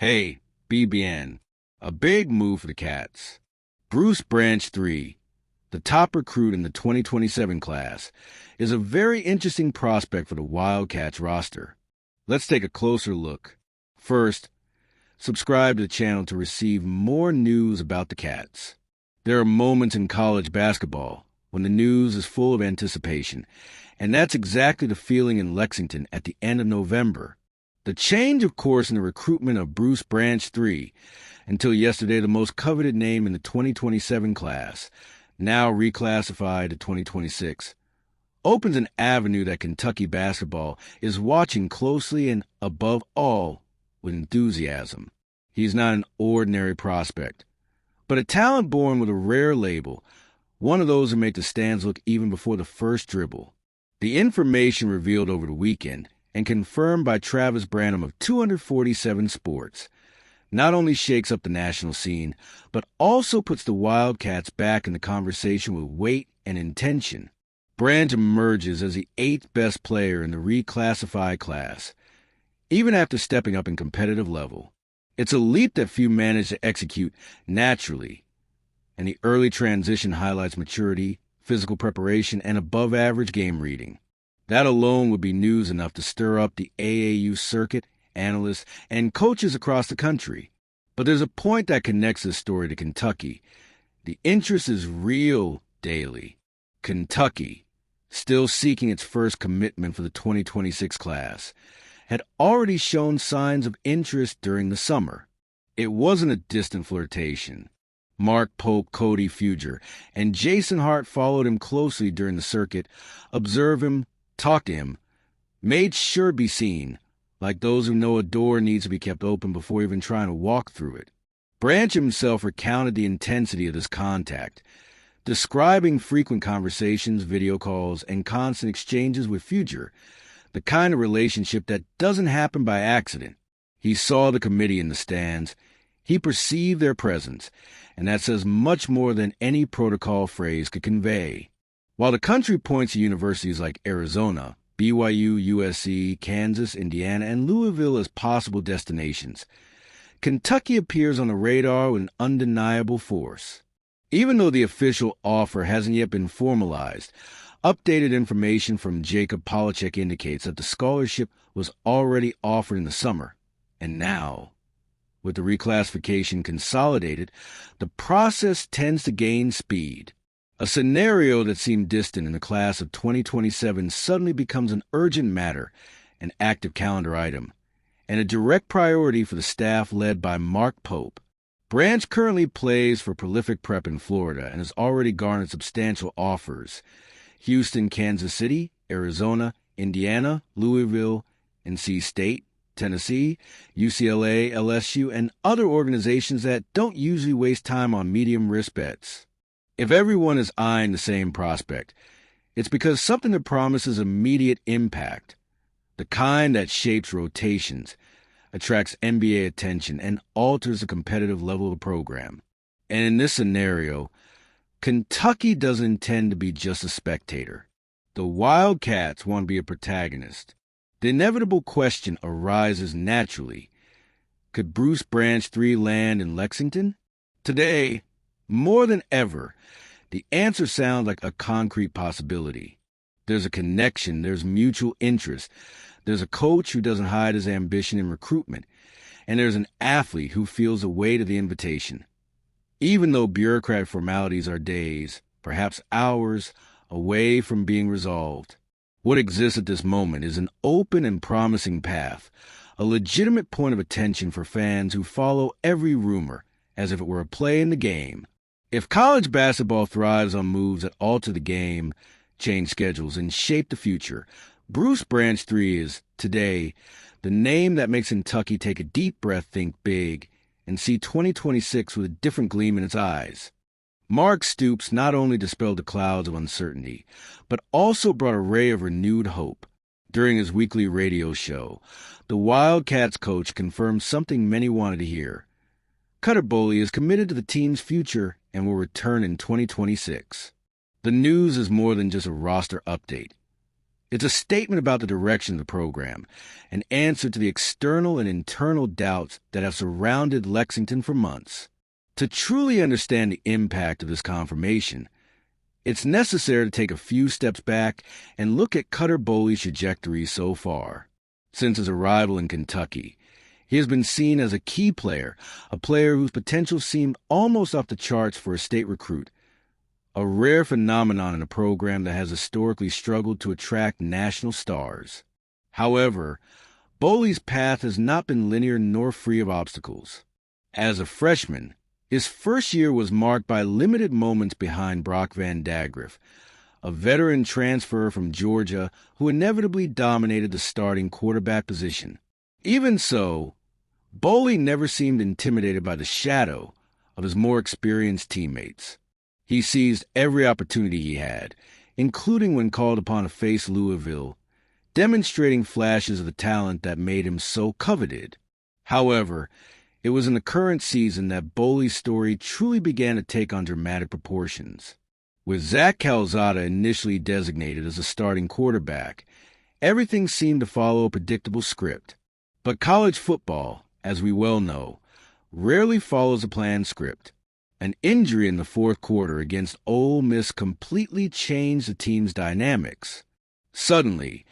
Hey, BBN, a big move for the Cats. Bruce Branch III, the top recruit in the 2027 class, is a very interesting prospect for the Wildcats roster. Let's take a closer look. First, subscribe to the channel to receive more news about the Cats. There are moments in college basketball when the news is full of anticipation, and that's exactly the feeling in Lexington at the end of November. The change of course in the recruitment of Bruce Branch III, until yesterday the most coveted name in the 2027 class, now reclassified to 2026, opens an avenue that Kentucky basketball is watching closely and, above all, with enthusiasm. He's not an ordinary prospect, but a talent born with a rare label, one of those who make the stands look even before the first dribble. The information revealed over the weekend and confirmed by Travis Branham of 247 Sports, not only shakes up the national scene, but also puts the Wildcats back in the conversation with weight and intention. Branch emerges as the 8th best player in the reclassified class, even after stepping up in competitive level. It's a leap that few manage to execute naturally, and the early transition highlights maturity, physical preparation, and above-average game reading. That alone would be news enough to stir up the AAU circuit, analysts, and coaches across the country. But there's a point that connects this story to Kentucky. The interest is real daily. Kentucky, still seeking its first commitment for the 2026 class, had already shown signs of interest during the summer. It wasn't a distant flirtation. Mark Pope, Cody Fuger, and Jason Hart followed him closely during the circuit, observed him, talked to him, made sure to be seen, like those who know a door needs to be kept open before even trying to walk through it. Branch himself recounted the intensity of this contact, describing frequent conversations, video calls, and constant exchanges with Fuger, the kind of relationship that doesn't happen by accident. He saw the committee in the stands. He perceived their presence, and that says much more than any protocol phrase could convey. While the country points to universities like Arizona, BYU, USC, Kansas, Indiana, and Louisville as possible destinations, Kentucky appears on the radar with an undeniable force. Even though the official offer hasn't yet been formalized, updated information from Jacob Polachek indicates that the scholarship was already offered in the summer. And now, with the reclassification consolidated, the process tends to gain speed. A scenario that seemed distant in the class of 2027 suddenly becomes an urgent matter, an active calendar item, and a direct priority for the staff led by Mark Pope. Branch currently plays for Prolific Prep in Florida and has already garnered substantial offers. Houston, Kansas City, Arizona, Indiana, Louisville, NC State, Tennessee, UCLA, LSU, and other organizations that don't usually waste time on medium-risk bets. If everyone is eyeing the same prospect, it's because something that promises immediate impact, the kind that shapes rotations, attracts NBA attention, and alters the competitive level of the program. And in this scenario, Kentucky doesn't intend to be just a spectator. The Wildcats want to be a protagonist. The inevitable question arises naturally. Could Bruce Branch III land in Lexington? Today, more than ever, the answer sounds like a concrete possibility. There's a connection, there's mutual interest, there's a coach who doesn't hide his ambition in recruitment, and there's an athlete who feels the weight of the invitation. Even though bureaucratic formalities are days, perhaps hours, away from being resolved, what exists at this moment is an open and promising path, a legitimate point of attention for fans who follow every rumor as if it were a play in the game. If college basketball thrives on moves that alter the game, change schedules, and shape the future, Bruce Branch III is, today, the name that makes Kentucky take a deep breath, think big, and see 2026 with a different gleam in its eyes. Mark Stoops not only dispelled the clouds of uncertainty, but also brought a ray of renewed hope. During his weekly radio show, the Wildcats coach confirmed something many wanted to hear. Cutter Boley is committed to the team's future and will return in 2026. The news is more than just a roster update. It's a statement about the direction of the program, an answer to the external and internal doubts that have surrounded Lexington for months. To truly understand the impact of this confirmation, it's necessary to take a few steps back and look at Cutter Boley's trajectory so far. Since his arrival in Kentucky, he has been seen as a key player, a player whose potential seemed almost off the charts for a state recruit, a rare phenomenon in a program that has historically struggled to attract national stars. However, Boley's path has not been linear nor free of obstacles. As a freshman, his first year was marked by limited moments behind Brock Van Dagriff, a veteran transfer from Georgia who inevitably dominated the starting quarterback position. Even so, Boley never seemed intimidated by the shadow of his more experienced teammates. He seized every opportunity he had, including when called upon to face Louisville, demonstrating flashes of the talent that made him so coveted. However, it was in the current season that Boley's story truly began to take on dramatic proportions. With Zach Calzada initially designated as a starting quarterback, everything seemed to follow a predictable script. But college football, as we well know, rarely follows a planned script. An injury in the fourth quarter against Ole Miss completely changed the team's dynamics. Suddenly,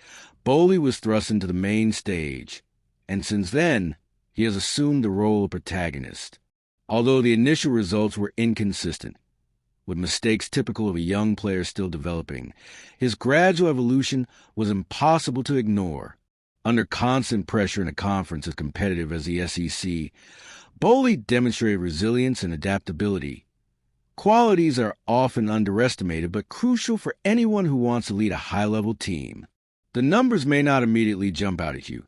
Boley was thrust into the main stage, and since then, he has assumed the role of protagonist. Although the initial results were inconsistent, with mistakes typical of a young player still developing, his gradual evolution was impossible to ignore. Under constant pressure in a conference as competitive as the SEC, Boley demonstrated resilience and adaptability. Qualities are often underestimated but crucial for anyone who wants to lead a high-level team. The numbers may not immediately jump out at you,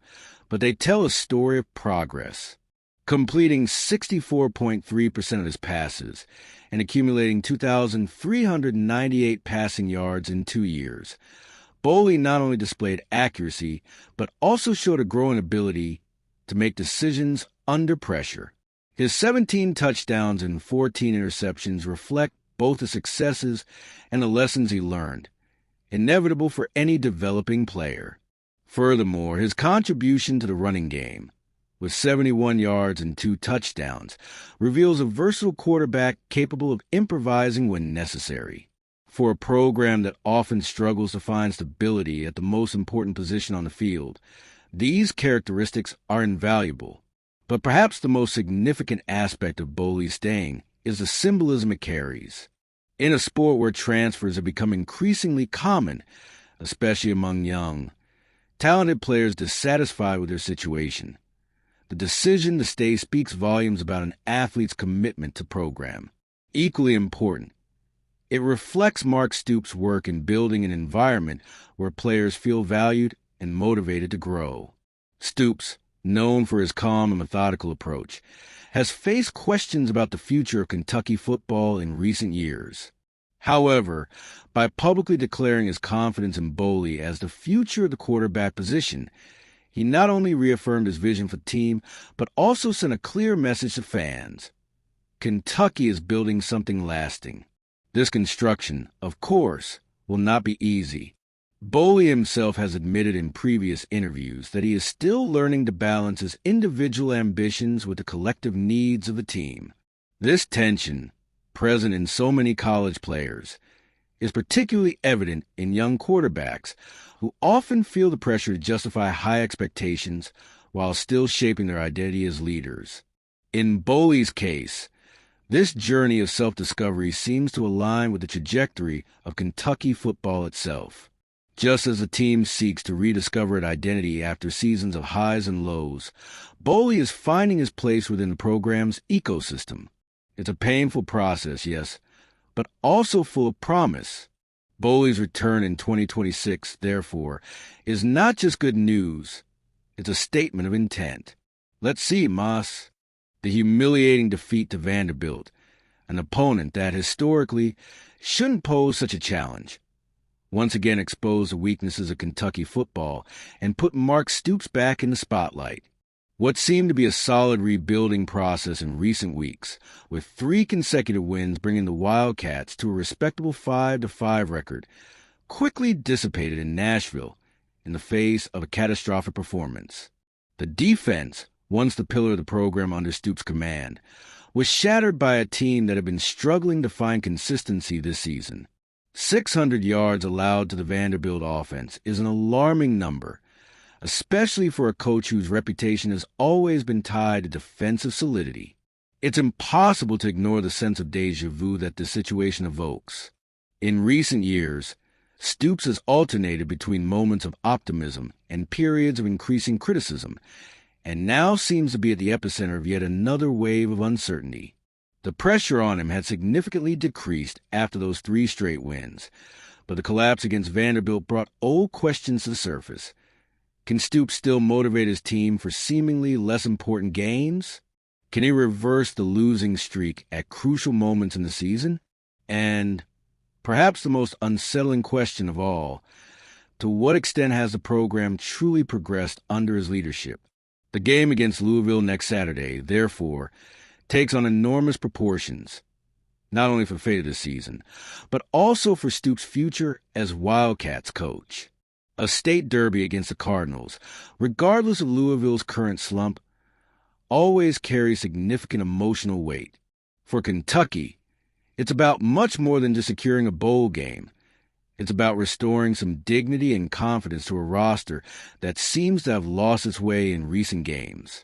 but they tell a story of progress. Completing 64.3% of his passes and accumulating 2,398 passing yards in 2 years, Boley not only displayed accuracy, but also showed a growing ability to make decisions under pressure. His 17 touchdowns and 14 interceptions reflect both the successes and the lessons he learned, inevitable for any developing player. Furthermore, his contribution to the running game, with 71 yards and 2 touchdowns, reveals a versatile quarterback capable of improvising when necessary. For a program that often struggles to find stability at the most important position on the field, these characteristics are invaluable. But perhaps the most significant aspect of Boley's staying is the symbolism it carries. In a sport where transfers have become increasingly common, especially among young, talented players dissatisfied with their situation, the decision to stay speaks volumes about an athlete's commitment to program. Equally important, it reflects Mark Stoops' work in building an environment where players feel valued and motivated to grow. Stoops, known for his calm and methodical approach, has faced questions about the future of Kentucky football in recent years. However, by publicly declaring his confidence in Boley as the future of the quarterback position, he not only reaffirmed his vision for the team, but also sent a clear message to fans. Kentucky is building something lasting. This construction, of course, will not be easy. Boley himself has admitted in previous interviews that he is still learning to balance his individual ambitions with the collective needs of the team. This tension, present in so many college players, is particularly evident in young quarterbacks who often feel the pressure to justify high expectations while still shaping their identity as leaders. In Boley's case, this journey of self-discovery seems to align with the trajectory of Kentucky football itself. Just as the team seeks to rediscover its identity after seasons of highs and lows, Boley is finding his place within the program's ecosystem. It's a painful process, yes, but also full of promise. Boley's return in 2026, therefore, is not just good news. It's a statement of intent. Let's see, Moss. The humiliating defeat to Vanderbilt, an opponent that historically shouldn't pose such a challenge, once again exposed the weaknesses of Kentucky football and put Mark Stoops back in the spotlight. What seemed to be a solid rebuilding process in recent weeks, with 3 consecutive wins bringing the Wildcats to a respectable 5-5 record, quickly dissipated in Nashville in the face of a catastrophic performance. The defense, once the pillar of the program under Stoops' command, was shattered by a team that had been struggling to find consistency this season. 600 yards allowed to the Vanderbilt offense is an alarming number, especially for a coach whose reputation has always been tied to defensive solidity. It's impossible to ignore the sense of déjà vu that this situation evokes. In recent years, Stoops has alternated between moments of optimism and periods of increasing criticism, and now seems to be at the epicenter of yet another wave of uncertainty. The pressure on him had significantly decreased after those 3 straight wins, but the collapse against Vanderbilt brought old questions to the surface. Can Stoops still motivate his team for seemingly less important games? Can he reverse the losing streak at crucial moments in the season? And perhaps the most unsettling question of all, to what extent has the program truly progressed under his leadership? The game against Louisville next Saturday, therefore, takes on enormous proportions, not only for the fate of the season, but also for Stoops' future as Wildcats coach. A state derby against the Cardinals, regardless of Louisville's current slump, always carries significant emotional weight. For Kentucky, it's about much more than just securing a bowl game. It's about restoring some dignity and confidence to a roster that seems to have lost its way in recent games.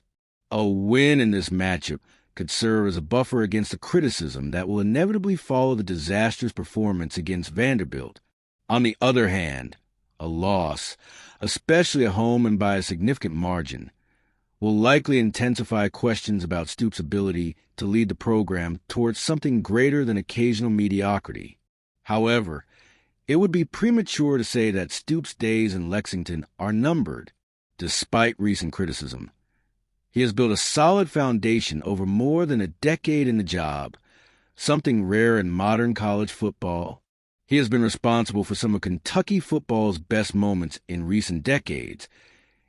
A win in this matchup could serve as a buffer against the criticism that will inevitably follow the disastrous performance against Vanderbilt. On the other hand, a loss, especially at home and by a significant margin, will likely intensify questions about Stoops' ability to lead the program towards something greater than occasional mediocrity. However, it would be premature to say that Stoops' days in Lexington are numbered, despite recent criticism. He has built a solid foundation over more than a decade in the job, something rare in modern college football. He has been responsible for some of Kentucky football's best moments in recent decades,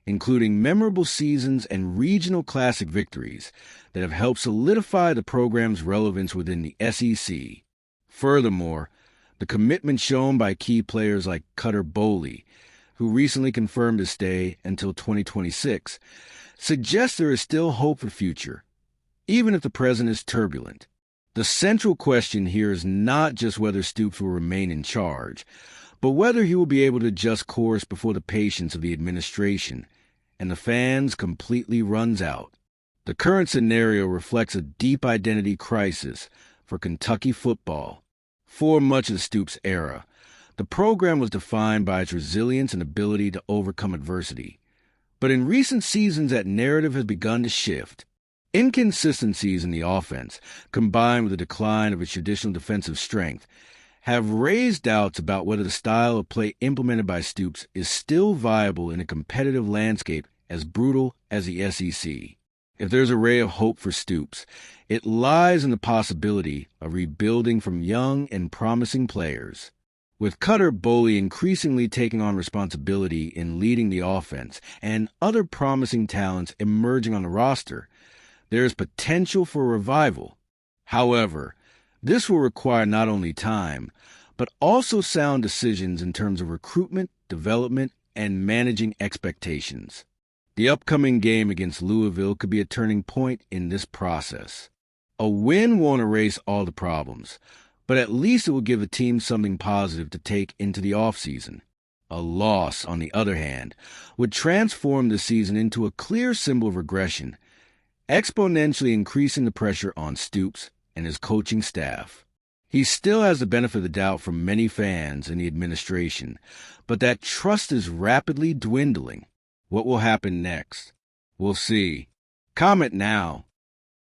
including memorable seasons and regional classic victories that have helped solidify the program's relevance within the SEC. Furthermore, the commitment shown by key players like Boley, who recently confirmed his stay until 2026, suggests there is still hope for the future, even if the present is turbulent. The central question here is not just whether Stoops will remain in charge, but whether he will be able to adjust course before the patience of the administration and the fans completely runs out. The current scenario reflects a deep identity crisis for Kentucky football. For much of Stoops' era, the program was defined by its resilience and ability to overcome adversity. But in recent seasons, that narrative has begun to shift. Inconsistencies in the offense, combined with the decline of its traditional defensive strength, have raised doubts about whether the style of play implemented by Stoops is still viable in a competitive landscape as brutal as the SEC. If there's a ray of hope for Stoops, it lies in the possibility of rebuilding from young and promising players. With Boley increasingly taking on responsibility in leading the offense and other promising talents emerging on the roster, there is potential for revival. However, this will require not only time, but also sound decisions in terms of recruitment, development, and managing expectations. The upcoming game against Louisville could be a turning point in this process. A win won't erase all the problems, but at least it will give the team something positive to take into the offseason. A loss, on the other hand, would transform the season into a clear symbol of regression, exponentially increasing the pressure on Stoops and his coaching staff. He still has the benefit of the doubt from many fans and the administration, but that trust is rapidly dwindling. What will happen next? We'll see. Comment now.